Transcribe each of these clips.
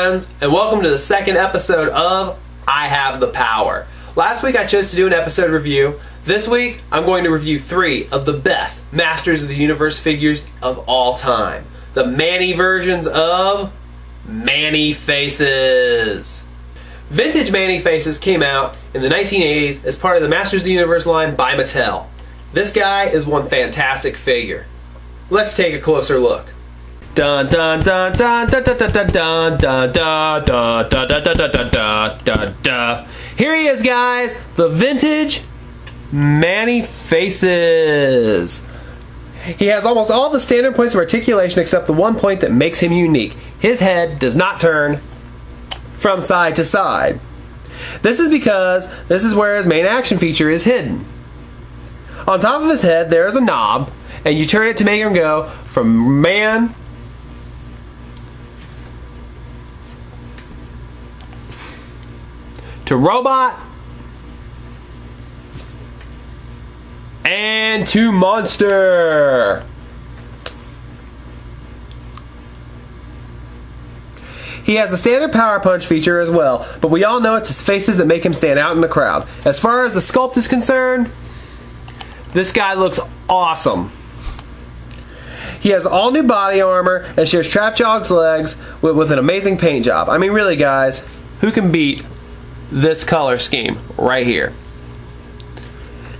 friends, and welcome to the second episode of I Have the Power. Last week I chose to do an episode review. This week I'm going to review 3 of the best Masters of the Universe figures of all time. The Manny versions of Man-E-Faces. Vintage Man-E-Faces came out in the 1980s as part of the Masters of the Universe line by Mattel. This guy is one fantastic figure. Let's take a closer look. Dun dun dun dun dun dun dun dun dun dun dun dun dun dun dun dun dun. Here he is, guys, the vintage Man-E-Faces. He has almost all the standard points of articulation except the one point that makes him unique. His head does not turn from side to side. This is because this is where his main action feature is hidden. On top of his head there is a knob, and you turn it to make him go from man to robot and to monster. He has a standard power punch feature as well, but we all know it's his faces that make him stand out in the crowd. As far as the sculpt is concerned, this guy looks awesome. He has all new body armor and shares Trapjaw's legs with an amazing paint job. I mean, really, guys, who can beat this color scheme right here?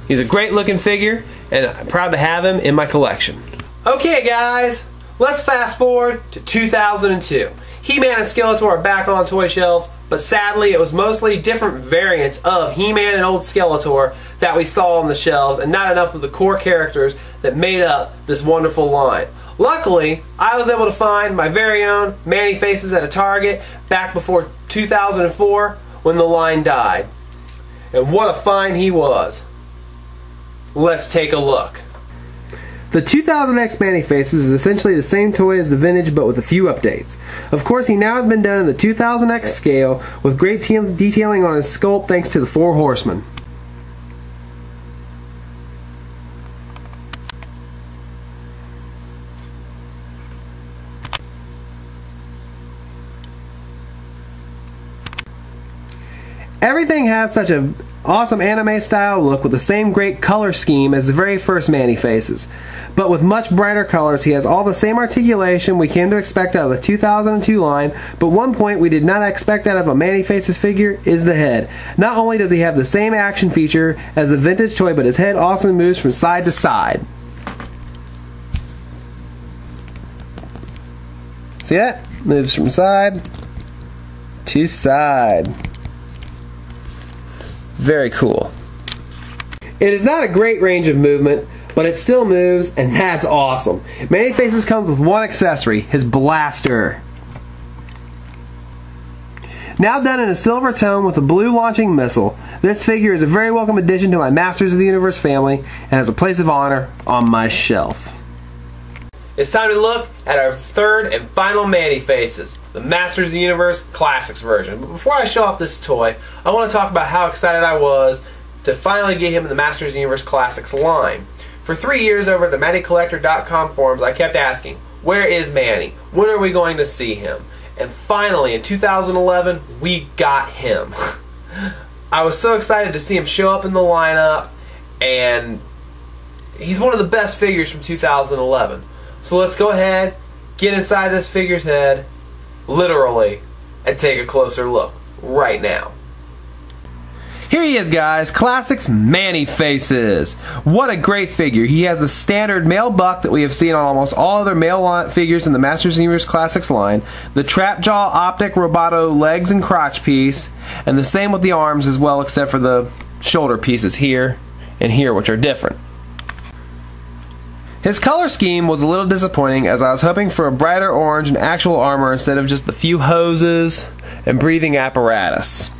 He's a great looking figure, and I'm proud to have him in my collection. Okay, guys, let's fast forward to 2002. He-Man and Skeletor are back on toy shelves, but sadly it was mostly different variants of He-Man and Old Skeletor that we saw on the shelves, and not enough of the core characters that made up this wonderful line. Luckily, I was able to find my very own Man-E-Faces at a Target back before 2004 when the line died. And what a find he was. Let's take a look. The 2000X Man-E-Faces is essentially the same toy as the vintage, but with a few updates. Of course, he now has been done in the 2000X scale with great detailing on his sculpt thanks to the 4 Horsemen. Everything has such an awesome anime style look with the same great color scheme as the very first Man-E-Faces. But with much brighter colors, he has all the same articulation we came to expect out of the 2002 line, but one point we did not expect out of a Man-E-Faces figure is the head. Not only does he have the same action feature as the vintage toy, but his head also moves from side to side. See that? Moves from side to side. Very cool. It is not a great range of movement, but it still moves, and that's awesome. Man-E-Faces comes with one accessory, his blaster. Now done in a silver tone with a blue launching missile, this figure is a very welcome addition to my Masters of the Universe family and has a place of honor on my shelf. It's time to look at our third and final Man-E-Faces, the Masters of the Universe Classics version. But before I show off this toy, I want to talk about how excited I was to finally get him in the Masters of the Universe Classics line. For 3 years over at the MannyCollector.com forums, I kept asking, where is Manny? When are we going to see him? And finally, in 2011, we got him. I was so excited to see him show up in the lineup, and he's one of the best figures from 2011. So let's go ahead, get inside this figure's head, literally, and take a closer look right now. Here he is, guys, Classics Man-E-Faces. What a great figure. He has the standard male buck that we have seen on almost all other male figures in the Masters of the Universe Classics line, the Trapjaw Optic Roboto legs and crotch piece, and the same with the arms as well, except for the shoulder pieces here and here, which are different. His color scheme was a little disappointing, as I was hoping for a brighter orange and actual armor instead of just the few hoses and breathing apparatus.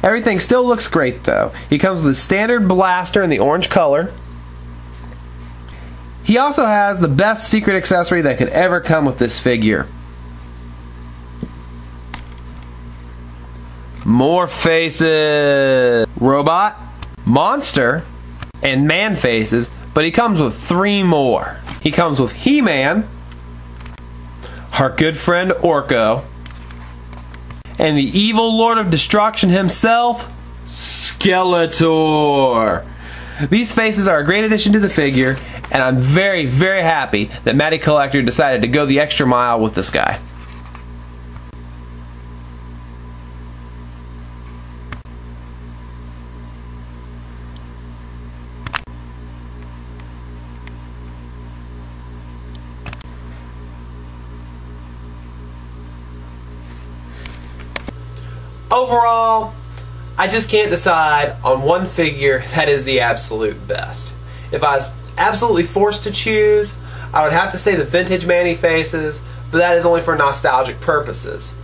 Everything still looks great though. He comes with a standard blaster in the orange color. He also has the best secret accessory that could ever come with this figure. More faces. Robot, monster, and man faces, but he comes with 3 more. He comes with He-Man, our good friend Orko, and the evil Lord of Destruction himself, Skeletor. These faces are a great addition to the figure, and I'm very, very happy that Matty Collector decided to go the extra mile with this guy. Overall, I just can't decide on one figure that is the absolute best. If I was absolutely forced to choose, I would have to say the vintage Manny faces, but that is only for nostalgic purposes.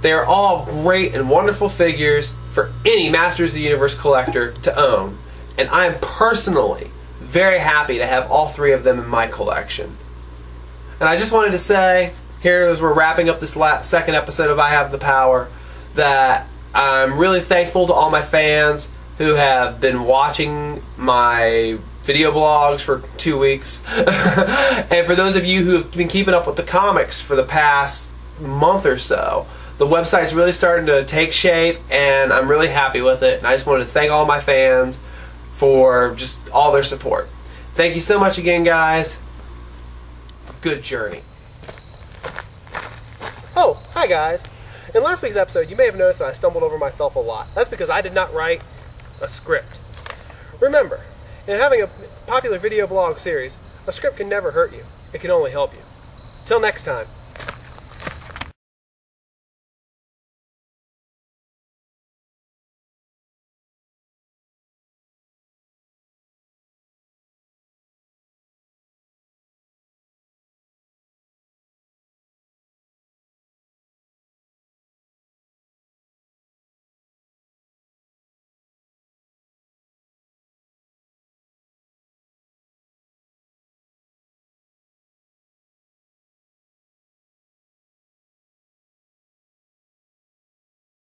They are all great and wonderful figures for any Masters of the Universe collector to own, and I am personally very happy to have all three of them in my collection. And I just wanted to say, here as we're wrapping up this second episode of I Have the Power, that I'm really thankful to all my fans who have been watching my video blogs for 2 weeks. And for those of you who have been keeping up with the comics for the past month or so, the website's really starting to take shape and I'm really happy with it. And I just wanted to thank all my fans for just all their support. Thank you so much again, guys. Good journey. Oh, hi guys. In last week's episode, you may have noticed that I stumbled over myself a lot. That's because I did not write a script. Remember, in having a popular video blog series, a script can never hurt you. It can only help you. Till next time.